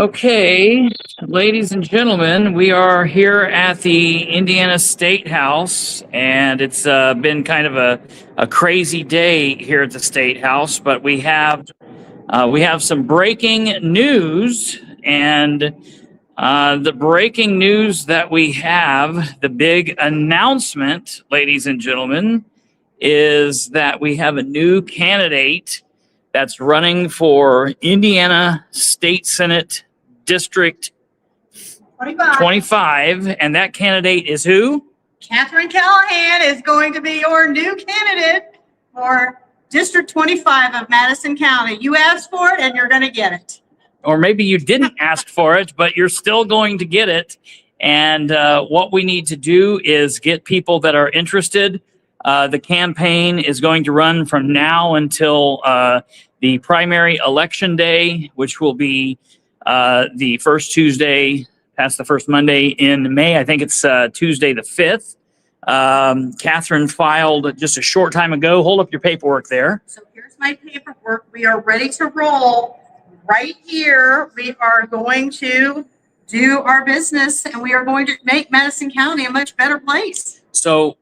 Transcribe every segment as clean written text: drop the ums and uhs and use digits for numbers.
Okay, ladies and gentlemen, we are here at the Indiana State House, and it's been kind of a crazy day here at the State House. But we have some breaking news, and the breaking news that we have, the big announcement, ladies and gentlemen, is that we have a new candidate that's running for Indiana State Senate District 25. And that candidate is who? Katherine Callahan is going to be your new candidate for District 25 of Madison County. You asked for it and you're going to get it. Or maybe you didn't ask for it, but you're still going to get it. And what we need to do is get people that are interested. The campaign is going to run from now until the primary election day, which will be the first Tuesday past the first Monday in May. I think it's Tuesday the 5th. Katherine filed just a short time ago. Hold up your paperwork there. So here's my paperwork. We are ready to roll right here. We are going to do our business, and we are going to make Madison County a much better place. So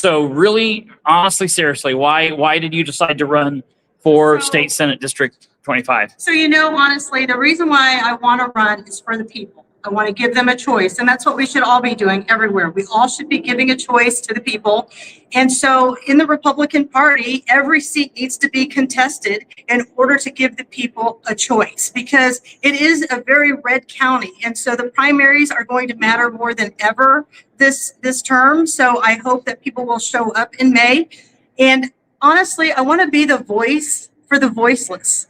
really, honestly, seriously, why did you decide to run for State Senate District 25? So, honestly, the reason why I want to run is for the people. I want to give them a choice, and that's what we should all be doing everywhere. We all should be giving a choice to the people. And so in the Republican Party, every seat needs to be contested in order to give the people a choice, because it is a very red county. And so the primaries are going to matter more than ever this term. So I hope that people will show up in May. And honestly, I want to be the voice for the voiceless.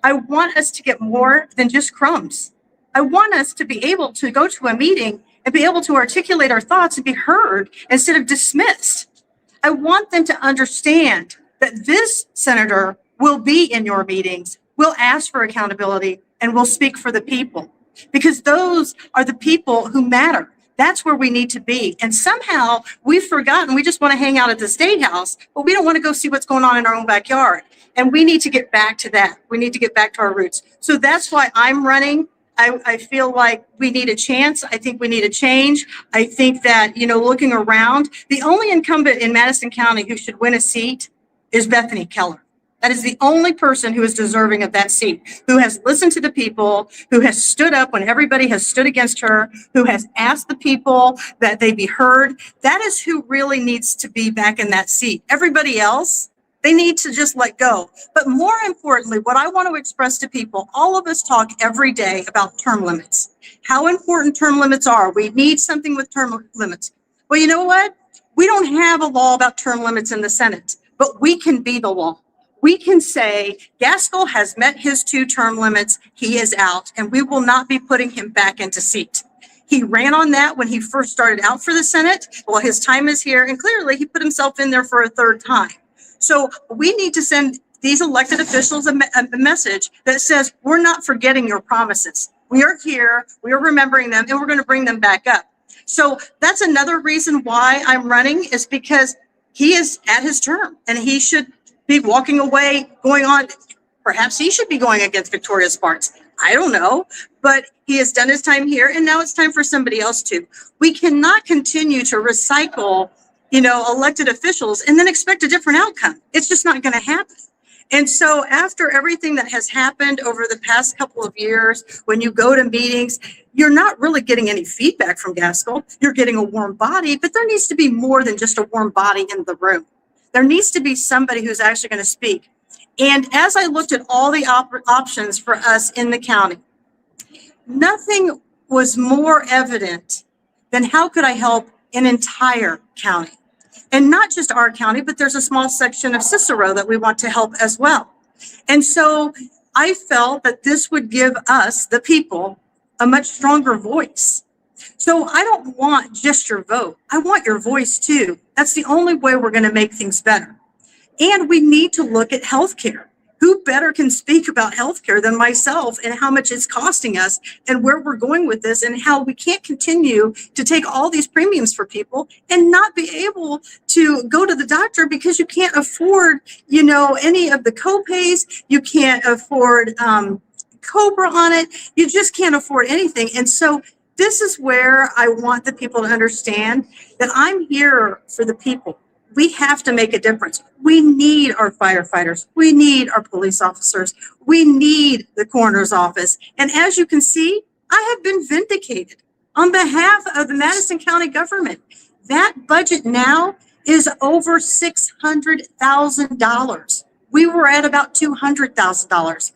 I want us to get more than just crumbs. I want us to be able to go to a meeting and be able to articulate our thoughts and be heard instead of dismissed. I want them to understand that this senator will be in your meetings, will ask for accountability, and will speak for the people, because those are the people who matter. That's where we need to be. And somehow we've forgotten, we just want to hang out at the State House, but we don't want to go see what's going on in our own backyard. And we need to get back to that. We need to get back to our roots. So that's why I'm running. I feel like we need a chance. I think we need a change. I think that, looking around, the only incumbent in Madison County who should win a seat is Bethany Keller. That is the only person who is deserving of that seat, who has listened to the people, who has stood up when everybody has stood against her, who has asked the people that they be heard. That is who really needs to be back in that seat. Everybody else, they need to just let go. But more importantly, what I want to express to people, all of us talk every day about term limits, how important term limits are. We need something with term limits. Well, you know what? We don't have a law about term limits in the Senate, but we can be the law. We can say Gaskell has met his 2 term limits. He is out, and we will not be putting him back into seat. He ran on that when he first started out for the Senate. Well, his time is here, and clearly he put himself in there for a 3rd time. So we need to send these elected officials a message that says, we're not forgetting your promises. We are here, we are remembering them, and we're going to bring them back up. So that's another reason why I'm running, is because he is at his term and he should be walking away, going on. Perhaps he should be going against Victoria Sparks. I don't know, but he has done his time here, and now it's time for somebody else to. We cannot continue to recycle elected officials and then expect a different outcome. It's just not going to happen. And so after everything that has happened over the past couple of years, when you go to meetings, you're not really getting any feedback from Gaskell. You're getting a warm body, but there needs to be more than just a warm body in the room. There needs to be somebody who's actually going to speak. And as I looked at all the options for us in the county, nothing was more evident than how could I help an entire county. And not just our county, but there's a small section of Cicero that we want to help as well. And so I felt that this would give us, the people, a much stronger voice. So I don't want just your vote. I want your voice too. That's the only way we're going to make things better. And we need to look at healthcare. Who better can speak about healthcare than myself, and how much it's costing us and where we're going with this, and how we can't continue to take all these premiums for people and not be able to go to the doctor because you can't afford, any of the co-pays. You can't afford Cobra on it. You just can't afford anything. And so this is where I want the people to understand that I'm here for the people. We have to make a difference. We need our firefighters. We need our police officers. We need the coroner's office. And as you can see, I have been vindicated on behalf of the Madison County government. That budget now is over $600,000. We were at about $200,000.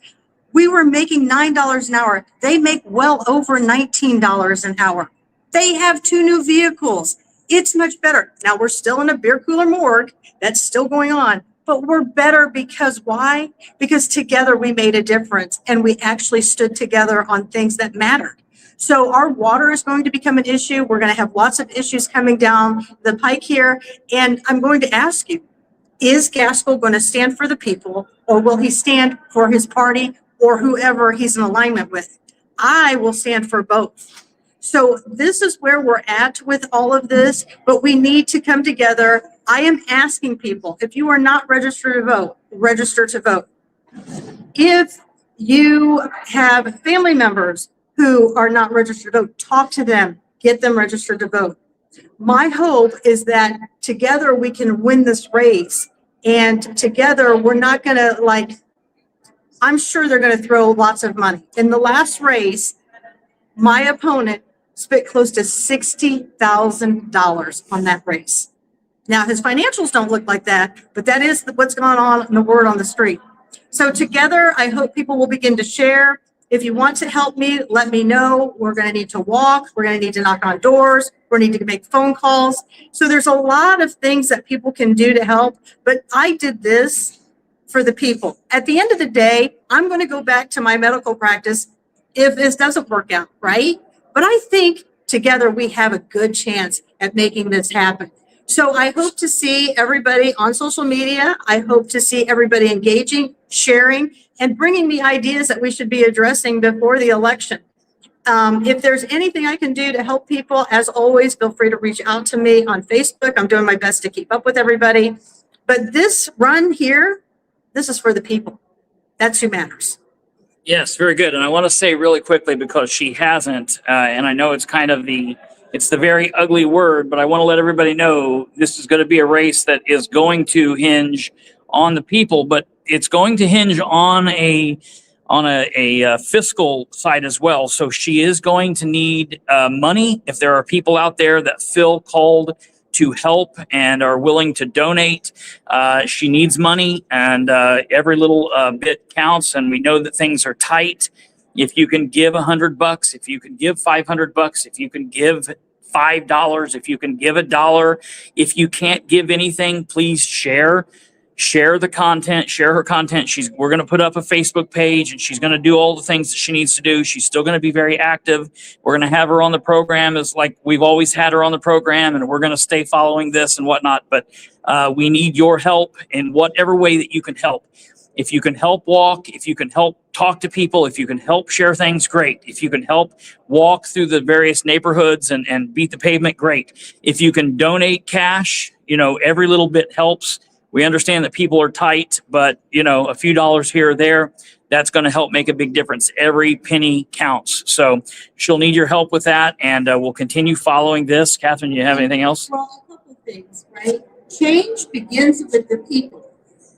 We were making $9 an hour. They make well over $19 an hour. They have 2 new vehicles. It's much better. Now we're still in a beer cooler morgue. That's still going on, but we're better because why? Because together we made a difference and we actually stood together on things that mattered. So our water is going to become an issue. We're going to have lots of issues coming down the pike here. And I'm going to ask you, is Gaskell going to stand for the people, or will he stand for his party or whoever he's in alignment with? I will stand for both. So this is where we're at with all of this, but we need to come together. I am asking people, if you are not registered to vote, register to vote. If you have family members who are not registered to vote, talk to them, get them registered to vote. My hope is that together we can win this race, and together we're not going to I'm sure they're going to throw lots of money. In the last race, my opponent spent close to $60,000 on that race. Now, his financials don't look like that, but that is what's going on in the word on the street. So together, I hope people will begin to share. If you want to help me, let me know. We're going to need to walk. We're going to need to knock on doors. We're going to need to make phone calls. So there's a lot of things that people can do to help, but I did this for the people. At the end of the day, I'm going to go back to my medical practice if this doesn't work out, right? But I think together we have a good chance at making this happen. So I hope to see everybody on social media. I hope to see everybody engaging, sharing, and bringing me ideas that we should be addressing before the election. If there's anything I can do to help people, as always, feel free to reach out to me on Facebook. I'm doing my best to keep up with everybody. But this run here, this is for the people. That's who matters. Yes, very good. And I want to say really quickly, because she hasn't, and I know it's kind of it's the very ugly word, but I want to let everybody know this is going to be a race that is going to hinge on the people, but it's going to hinge on a fiscal side as well. So she is going to need money. If there are people out there that feel called to help and are willing to donate, she needs money, and every little bit counts. And we know that things are tight. If you can give $100, if you can give $500, if you can give $5, if you can give $1, if you can't give anything, please share the content, share her content. We're going to put up a Facebook page, and she's going to do all the things that she needs to do. She's still going to be very active. We're going to have her on the program as like we've always had her on the program, and we're going to stay following this and whatnot. But we need your help in whatever way that you can help. If you can help walk, if you can help talk to people, if you can help share things, great. If you can help walk through the various neighborhoods and beat the pavement, great. If you can donate cash, every little bit helps. We understand that people are tight, but a few dollars here or there, that's going to help make a big difference. Every penny counts. So she'll need your help with that, and we'll continue following this. Catherine, you have anything else? Well, a couple of things, right? Change begins with the people,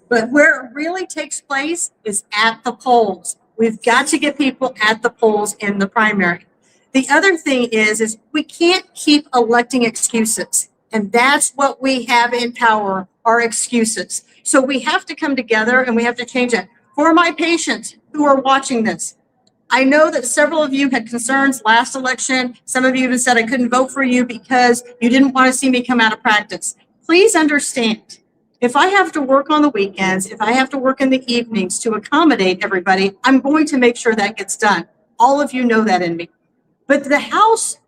but where it really takes place is at the polls. We've got to get people at the polls in the primary. The other thing is we can't keep electing excuses, and that's what we have in power, are excuses. So we have to come together and we have to change it. For my patients who are watching this, I know that several of you had concerns last election. Some of you even said I couldn't vote for you because you didn't want to see me come out of practice. Please understand, if I have to work on the weekends, if I have to work in the evenings to accommodate everybody, I'm going to make sure that gets done. All of you know that in me. But the House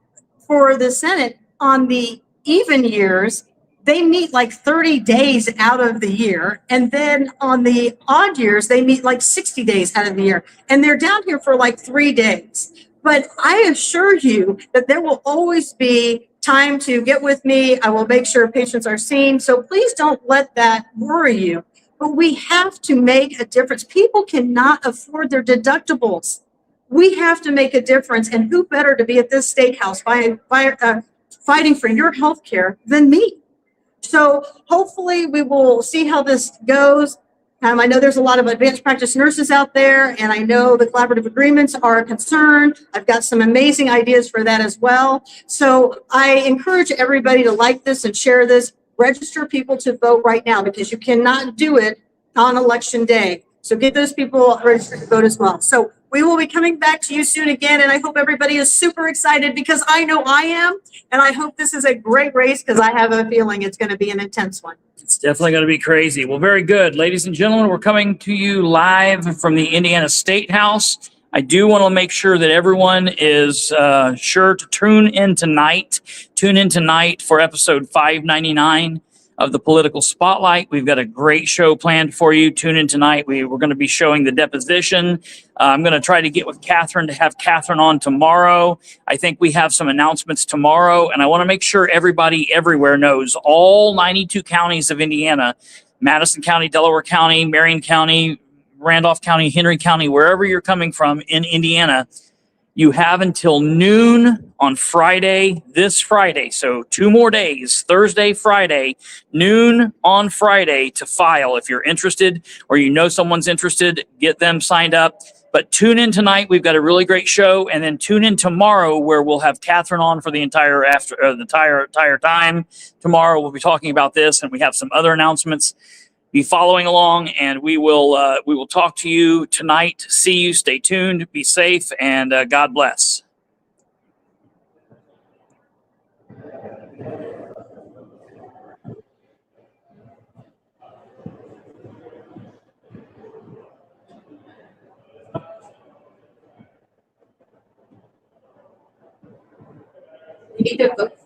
for the Senate on the even years, they meet like 30 days out of the year. And then on the odd years, they meet like 60 days out of the year. And they're down here for like 3 days. But I assure you that there will always be time to get with me. I will make sure patients are seen. So please don't let that worry you. But we have to make a difference. People cannot afford their deductibles. We have to make a difference, and who better to be at this state house fighting for your health care than me? So hopefully we will see how this goes. I know there's a lot of advanced practice nurses out there, and I know the collaborative agreements are a concern. I've got some amazing ideas for that as well. So I encourage everybody to like this and share this. Register people to vote right now, because you cannot do it on election day. So get those people registered to vote as well. So we will be coming back to you soon again, and I hope everybody is super excited, because I know I am, and I hope this is a great race, because I have a feeling it's going to be an intense one. It's definitely going to be crazy. Well, very good. Ladies and gentlemen, we're coming to you live from the Indiana State House. I do want to make sure that everyone is sure to tune in tonight. Tune in tonight for episode 599 of the Political Spotlight. We've got a great show planned for you. Tune in tonight. We're going to be showing the deposition. I'm going to try to get with Katherine to have Katherine on tomorrow. I think we have some announcements tomorrow, and I want to make sure everybody everywhere knows all 92 counties of Indiana, Madison County, Delaware County, Marion County, Randolph County, Henry County, wherever you're coming from in Indiana, you have until noon on Friday, this Friday. So 2 more days, Thursday, Friday, noon on Friday to file. If you're interested or you know someone's interested, get them signed up. But tune in tonight. We've got a really great show. And then tune in tomorrow, where we'll have Katherine on for the entire time. Tomorrow we'll be talking about this, and we have some other announcements. Be following along, and we will talk to you tonight. See you. Stay tuned. Be safe, and God bless. You need to vote